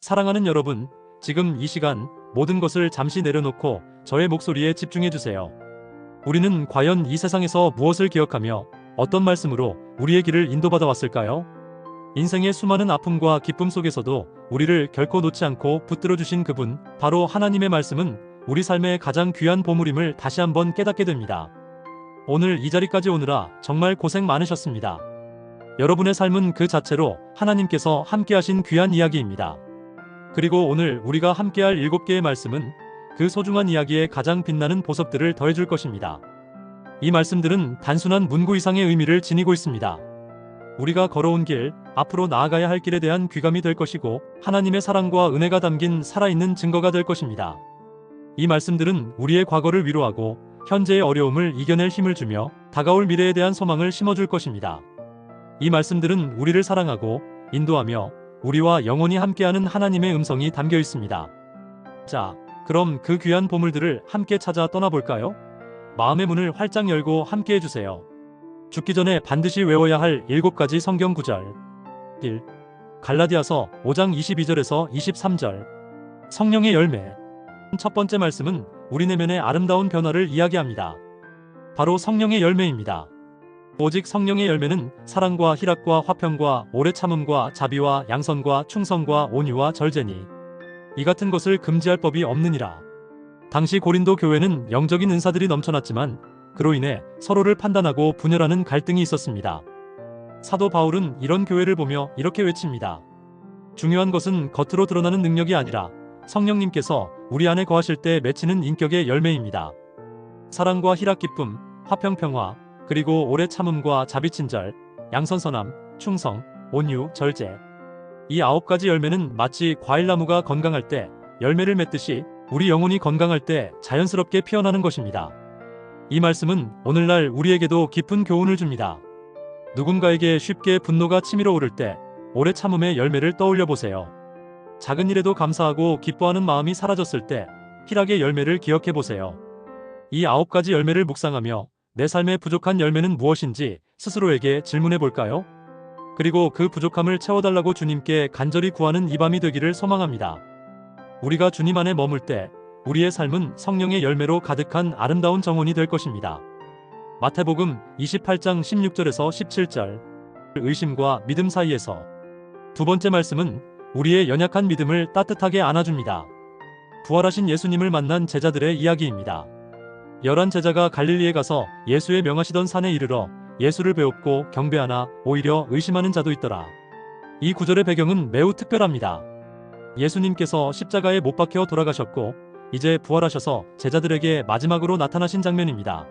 사랑하는 여러분, 지금 이 시간 모든 것을 잠시 내려놓고 저의 목소리에 집중해 주세요. 우리는 과연 이 세상에서 무엇을 기억하며 어떤 말씀으로 우리의 길을 인도받아 왔을까요? 인생의 수많은 아픔과 기쁨 속에서도 우리를 결코 놓지 않고 붙들어 주신 그분, 바로 하나님의 말씀은 우리 삶의 가장 귀한 보물임을 다시 한번 깨닫게 됩니다. 오늘 이 자리까지 오느라 정말 고생 많으셨습니다. 여러분의 삶은 그 자체로 하나님께서 함께하신 귀한 이야기입니다. 그리고 오늘 우리가 함께할 7개의 말씀은 그 소중한 이야기에 가장 빛나는 보석들을 더해줄 것입니다. 이 말씀들은 단순한 문구 이상의 의미를 지니고 있습니다. 우리가 걸어온 길, 앞으로 나아가야 할 길에 대한 귀감이 될 것이고 하나님의 사랑과 은혜가 담긴 살아있는 증거가 될 것입니다. 이 말씀들은 우리의 과거를 위로하고 현재의 어려움을 이겨낼 힘을 주며 다가올 미래에 대한 소망을 심어줄 것입니다. 이 말씀들은 우리를 사랑하고 인도하며 우리와 영원히 함께하는 하나님의 음성이 담겨 있습니다. 자, 그럼 그 귀한 보물들을 함께 찾아 떠나볼까요? 마음의 문을 활짝 열고 함께 해주세요. 죽기 전에 반드시 외워야 할 7가지 성경 구절. 1. 갈라디아서 5장 22절에서 23절. 성령의 열매. 첫 번째 말씀은 우리 내면의 아름다운 변화를 이야기합니다. 바로 성령의 열매입니다. 오직 성령의 열매는 사랑과 희락과 화평과 오래 참음과 자비와 양선과 충성과 온유와 절제니 이 같은 것을 금지할 법이 없느니라. 당시 고린도 교회는 영적인 은사들이 넘쳐났지만 그로 인해 서로를 판단하고 분열하는 갈등이 있었습니다. 사도 바울은 이런 교회를 보며 이렇게 외칩니다. 중요한 것은 겉으로 드러나는 능력이 아니라 성령님께서 우리 안에 거하실 때 맺히는 인격의 열매입니다. 사랑과 희락 기쁨, 화평 평화, 그리고 오래 참음과 자비 친절, 양선선함, 충성, 온유, 절제. 이 9가지 열매는 마치 과일나무가 건강할 때 열매를 맺듯이 우리 영혼이 건강할 때 자연스럽게 피어나는 것입니다. 이 말씀은 오늘날 우리에게도 깊은 교훈을 줍니다. 누군가에게 쉽게 분노가 치밀어 오를 때 오래 참음의 열매를 떠올려 보세요. 작은 일에도 감사하고 기뻐하는 마음이 사라졌을 때 희락의 열매를 기억해 보세요. 이 9가지 열매를 묵상하며 내 삶의 부족한 열매는 무엇인지 스스로에게 질문해 볼까요? 그리고 그 부족함을 채워달라고 주님께 간절히 구하는 이 밤이 되기를 소망합니다. 우리가 주님 안에 머물 때 우리의 삶은 성령의 열매로 가득한 아름다운 정원이 될 것입니다. 마태복음 28장 16절에서 17절. 의심과 믿음 사이에서. 두 번째 말씀은 우리의 연약한 믿음을 따뜻하게 안아줍니다. 부활하신 예수님을 만난 제자들의 이야기입니다. 11 제자가 갈릴리에 가서 예수의 명하시던 산에 이르러 예수를 배웁고 경배하나 오히려 의심하는 자도 있더라. 이 구절의 배경은 매우 특별합니다. 예수님께서 십자가에 못 박혀 돌아가셨고 이제 부활하셔서 제자들에게 마지막으로 나타나신 장면입니다.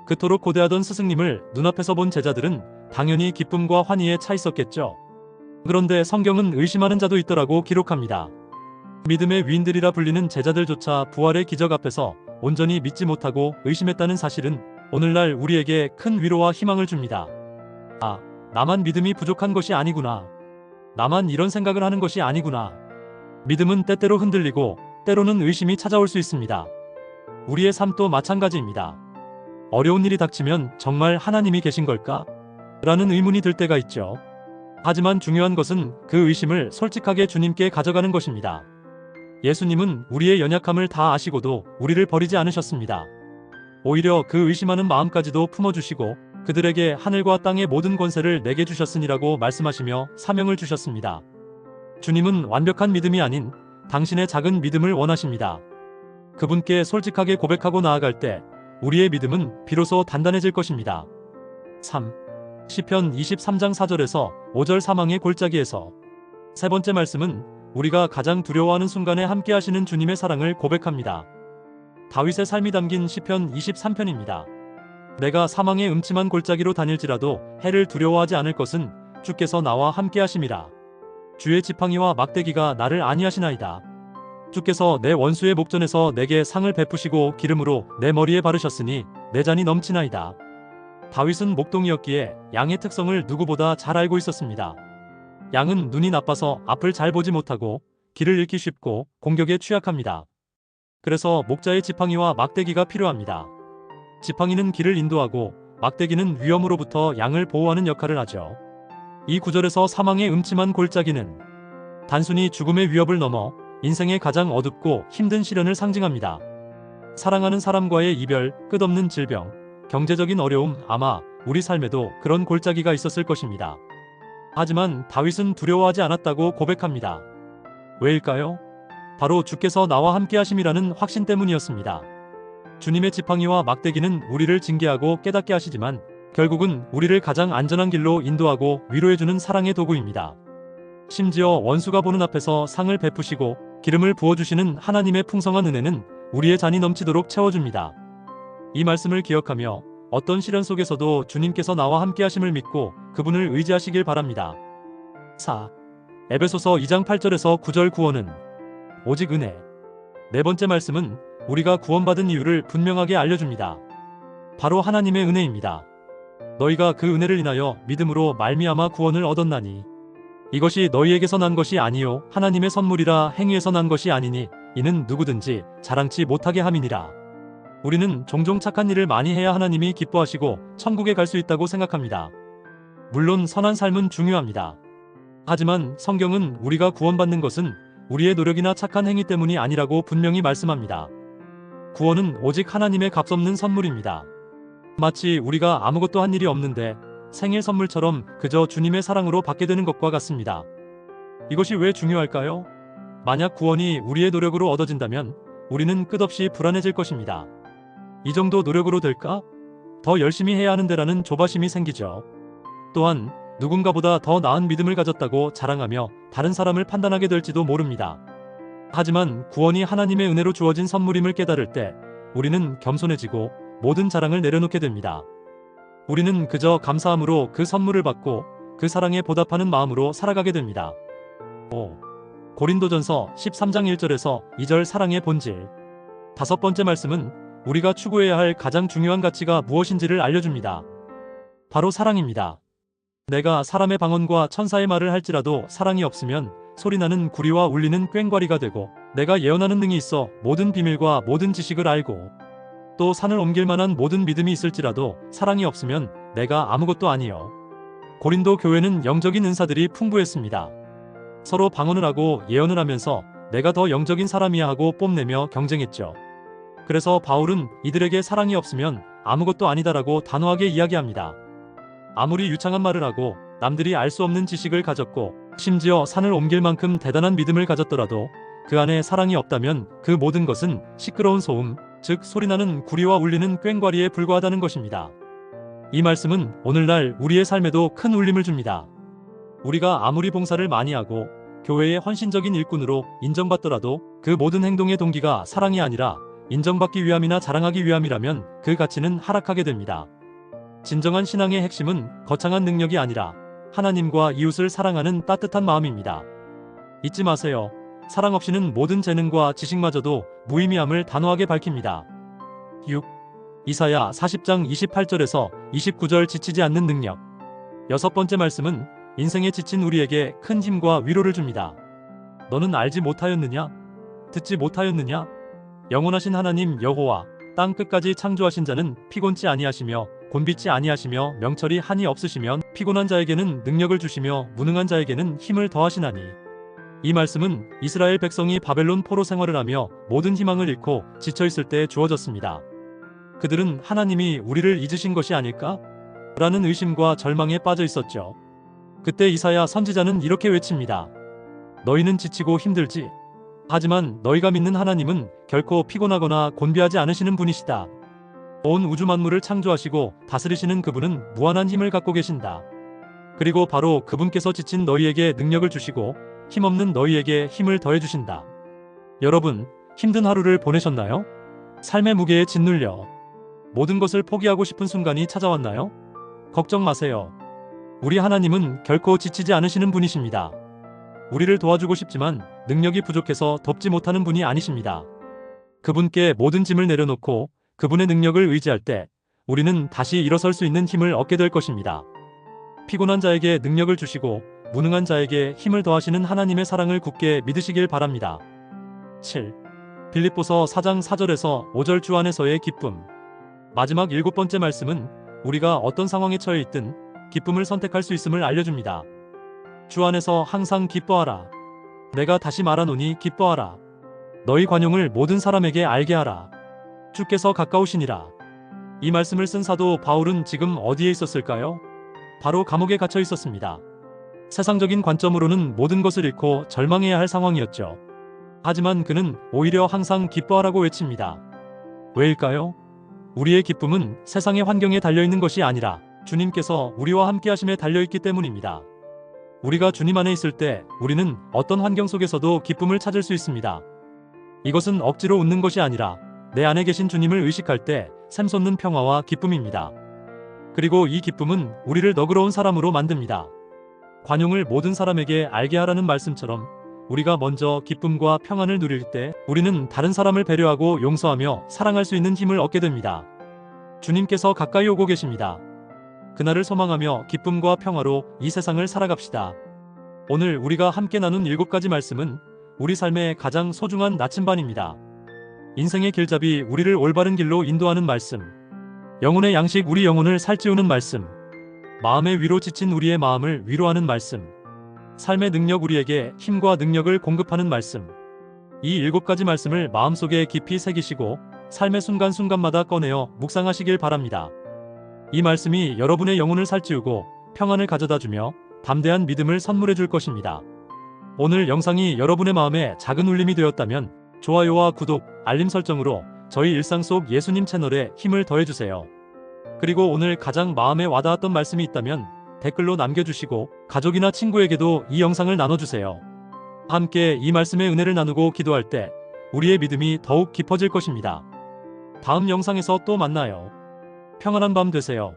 그토록 고대하던 스승님을 눈앞에서 본 제자들은 당연히 기쁨과 환희에 차 있었겠죠. 그런데 성경은 의심하는 자도 있더라고 기록합니다. 믿음의 위인들이라 불리는 제자들조차 부활의 기적 앞에서 온전히 믿지 못하고 의심했다는 사실은 오늘날 우리에게 큰 위로와 희망을 줍니다. 아, 나만 믿음이 부족한 것이 아니구나. 나만 이런 생각을 하는 것이 아니구나. 믿음은 때때로 흔들리고 때로는 의심이 찾아올 수 있습니다. 우리의 삶도 마찬가지입니다. 어려운 일이 닥치면 정말 하나님이 계신 걸까? 라는 의문이 들 때가 있죠. 하지만 중요한 것은 그 의심을 솔직하게 주님께 가져가는 것입니다. 예수님은 우리의 연약함을 다 아시고도 우리를 버리지 않으셨습니다. 오히려 그 의심하는 마음까지도 품어주시고 그들에게 하늘과 땅의 모든 권세를 내게 주셨으니라고 말씀하시며 사명을 주셨습니다. 주님은 완벽한 믿음이 아닌 당신의 작은 믿음을 원하십니다. 그분께 솔직하게 고백하고 나아갈 때 우리의 믿음은 비로소 단단해질 것입니다. 3. 시편 23장 4절에서 5절 사망의 골짜기에서. 세 번째 말씀은 우리가 가장 두려워하는 순간에 함께 하시는 주님의 사랑을 고백합니다. 다윗의 삶이 담긴 시편 23편입니다. 내가 사망의 음침한 골짜기로 다닐지라도 해를 두려워하지 않을 것은 주께서 나와 함께 하심이라. 주의 지팡이와 막대기가 나를 안위하시나이다. 주께서 내 원수의 목전에서 내게 상을 베푸시고 기름으로 내 머리에 바르셨으니 내 잔이 넘치나이다. 다윗은 목동이었기에 양의 특성을 누구보다 잘 알고 있었습니다. 양은 눈이 나빠서 앞을 잘 보지 못하고 길을 잃기 쉽고 공격에 취약합니다. 그래서 목자의 지팡이와 막대기가 필요합니다. 지팡이는 길을 인도하고 막대기는 위험으로부터 양을 보호하는 역할을 하죠. 이 구절에서 사망의 음침한 골짜기는 단순히 죽음의 위협을 넘어 인생의 가장 어둡고 힘든 시련을 상징합니다. 사랑하는 사람과의 이별, 끝없는 질병, 경제적인 어려움, 아마 우리 삶에도 그런 골짜기가 있었을 것입니다. 하지만 다윗은 두려워하지 않았다고 고백합니다. 왜일까요? 바로 주께서 나와 함께 하심이라는 확신 때문이었습니다. 주님의 지팡이와 막대기는 우리를 징계하고 깨닫게 하시지만 결국은 우리를 가장 안전한 길로 인도하고 위로해주는 사랑의 도구입니다. 심지어 원수가 보는 앞에서 상을 베푸시고 기름을 부어주시는 하나님의 풍성한 은혜는 우리의 잔이 넘치도록 채워줍니다. 이 말씀을 기억하며 어떤 시련 속에서도 주님께서 나와 함께 하심을 믿고 그분을 의지하시길 바랍니다. 4. 에베소서 2장 8절에서 9절 구원은 오직 은혜. 네 번째 말씀은 우리가 구원받은 이유를 분명하게 알려줍니다. 바로 하나님의 은혜입니다. 너희가 그 은혜를 인하여 믿음으로 말미암아 구원을 얻었나니 이것이 너희에게서 난 것이 아니요 하나님의 선물이라 행위에서 난 것이 아니니 이는 누구든지 자랑치 못하게 함이니라. 우리는 종종 착한 일을 많이 해야 하나님이 기뻐하시고 천국에 갈 수 있다고 생각합니다. 물론 선한 삶은 중요합니다. 하지만 성경은 우리가 구원받는 것은 우리의 노력이나 착한 행위 때문이 아니라고 분명히 말씀합니다. 구원은 오직 하나님의 값없는 선물입니다. 마치 우리가 아무것도 한 일이 없는데 생일 선물처럼 그저 주님의 사랑으로 받게 되는 것과 같습니다. 이것이 왜 중요할까요? 만약 구원이 우리의 노력으로 얻어진다면 우리는 끝없이 불안해질 것입니다. 이 정도 노력으로 될까? 더 열심히 해야 하는데라는 조바심이 생기죠. 또한 누군가보다 더 나은 믿음을 가졌다고 자랑하며 다른 사람을 판단하게 될지도 모릅니다. 하지만 구원이 하나님의 은혜로 주어진 선물임을 깨달을 때 우리는 겸손해지고 모든 자랑을 내려놓게 됩니다. 우리는 그저 감사함으로 그 선물을 받고 그 사랑에 보답하는 마음으로 살아가게 됩니다. 5. 고린도전서 13장 1절에서 2절 사랑의 본질. 다섯 번째 말씀은 우리가 추구해야 할 가장 중요한 가치가 무엇인지를 알려줍니다. 바로 사랑입니다. 내가 사람의 방언과 천사의 말을 할지라도 사랑이 없으면 소리나는 구리와 울리는 꽹과리가 되고 내가 예언하는 능이 있어 모든 비밀과 모든 지식을 알고 또 산을 옮길 만한 모든 믿음이 있을지라도 사랑이 없으면 내가 아무것도 아니요. 고린도 교회는 영적인 은사들이 풍부했습니다. 서로 방언을 하고 예언을 하면서 내가 더 영적인 사람이야 하고 뽐내며 경쟁했죠. 그래서 바울은 이들에게 사랑이 없으면 아무것도 아니다라고 단호하게 이야기합니다. 아무리 유창한 말을 하고 남들이 알 수 없는 지식을 가졌고 심지어 산을 옮길 만큼 대단한 믿음을 가졌더라도 그 안에 사랑이 없다면 그 모든 것은 시끄러운 소음, 즉 소리나는 구리와 울리는 꽹과리에 불과하다는 것입니다. 이 말씀은 오늘날 우리의 삶에도 큰 울림을 줍니다. 우리가 아무리 봉사를 많이 하고 교회의 헌신적인 일꾼으로 인정받더라도 그 모든 행동의 동기가 사랑이 아니라 인정받기 위함이나 자랑하기 위함이라면 그 가치는 하락하게 됩니다. 진정한 신앙의 핵심은 거창한 능력이 아니라 하나님과 이웃을 사랑하는 따뜻한 마음입니다. 잊지 마세요. 사랑 없이는 모든 재능과 지식마저도 무의미함을 단호하게 밝힙니다. 6. 이사야 40장 28절에서 29절 지치지 않는 능력. 여섯 번째 말씀은 인생에 지친 우리에게 큰 힘과 위로를 줍니다. 너는 알지 못하였느냐? 듣지 못하였느냐? 영원하신 하나님 여호와 땅 끝까지 창조하신 자는 피곤치 아니하시며 곤비치 아니하시며 명철이 한이 없으시면 피곤한 자에게는 능력을 주시며 무능한 자에게는 힘을 더하시나니. 이 말씀은 이스라엘 백성이 바벨론 포로 생활을 하며 모든 희망을 잃고 지쳐있을 때 주어졌습니다. 그들은 하나님이 우리를 잊으신 것이 아닐까? 라는 의심과 절망에 빠져 있었죠. 그때 이사야 선지자는 이렇게 외칩니다. 너희는 지치고 힘들지? 하지만 너희가 믿는 하나님은 결코 피곤하거나 곤비하지 않으시는 분이시다. 온 우주 만물을 창조하시고 다스리시는 그분은 무한한 힘을 갖고 계신다. 그리고 바로 그분께서 지친 너희에게 능력을 주시고 힘없는 너희에게 힘을 더해주신다. 여러분, 힘든 하루를 보내셨나요? 삶의 무게에 짓눌려 모든 것을 포기하고 싶은 순간이 찾아왔나요? 걱정 마세요. 우리 하나님은 결코 지치지 않으시는 분이십니다. 우리를 도와주고 싶지만 능력이 부족해서 돕지 못하는 분이 아니십니다. 그분께 모든 짐을 내려놓고 그분의 능력을 의지할 때 우리는 다시 일어설 수 있는 힘을 얻게 될 것입니다. 피곤한 자에게 능력을 주시고 무능한 자에게 힘을 더하시는 하나님의 사랑을 굳게 믿으시길 바랍니다. 7. 빌립보서 4장 4절에서 5절 주 안에서의 기쁨. 마지막 일곱 번째 말씀은 우리가 어떤 상황에 처해 있든 기쁨을 선택할 수 있음을 알려줍니다. 주 안에서 항상 기뻐하라. 내가 다시 말하노니 기뻐하라. 너희 관용을 모든 사람에게 알게 하라. 주께서 가까우시니라. 이 말씀을 쓴 사도 바울은 지금 어디에 있었을까요? 바로 감옥에 갇혀 있었습니다. 세상적인 관점으로는 모든 것을 잃고 절망해야 할 상황이었죠. 하지만 그는 오히려 항상 기뻐하라고 외칩니다. 왜일까요? 우리의 기쁨은 세상의 환경에 달려있는 것이 아니라 주님께서 우리와 함께 하심에 달려있기 때문입니다. 우리가 주님 안에 있을 때 우리는 어떤 환경 속에서도 기쁨을 찾을 수 있습니다. 이것은 억지로 웃는 것이 아니라 내 안에 계신 주님을 의식할 때 샘솟는 평화와 기쁨입니다. 그리고 이 기쁨은 우리를 너그러운 사람으로 만듭니다. 관용을 모든 사람에게 알게 하라는 말씀처럼 우리가 먼저 기쁨과 평안을 누릴 때 우리는 다른 사람을 배려하고 용서하며 사랑할 수 있는 힘을 얻게 됩니다. 주님께서 가까이 오고 계십니다. 그날을 소망하며 기쁨과 평화로 이 세상을 살아갑시다. 오늘 우리가 함께 나눈 7가지 말씀은 우리 삶의 가장 소중한 나침반입니다. 인생의 길잡이 우리를 올바른 길로 인도하는 말씀, 영혼의 양식 우리 영혼을 살찌우는 말씀, 마음의 위로 지친 우리의 마음을 위로하는 말씀, 삶의 능력 우리에게 힘과 능력을 공급하는 말씀. 이 7가지 말씀을 마음속에 깊이 새기시고 삶의 순간순간마다 꺼내어 묵상하시길 바랍니다. 이 말씀이 여러분의 영혼을 살찌우고 평안을 가져다주며 담대한 믿음을 선물해 줄 것입니다. 오늘 영상이 여러분의 마음에 작은 울림이 되었다면 좋아요와 구독, 알림 설정으로 저희 일상 속 예수님 채널에 힘을 더해주세요. 그리고 오늘 가장 마음에 와닿았던 말씀이 있다면 댓글로 남겨주시고 가족이나 친구에게도 이 영상을 나눠주세요. 함께 이 말씀의 은혜를 나누고 기도할 때 우리의 믿음이 더욱 깊어질 것입니다. 다음 영상에서 또 만나요. 평안한 밤 되세요.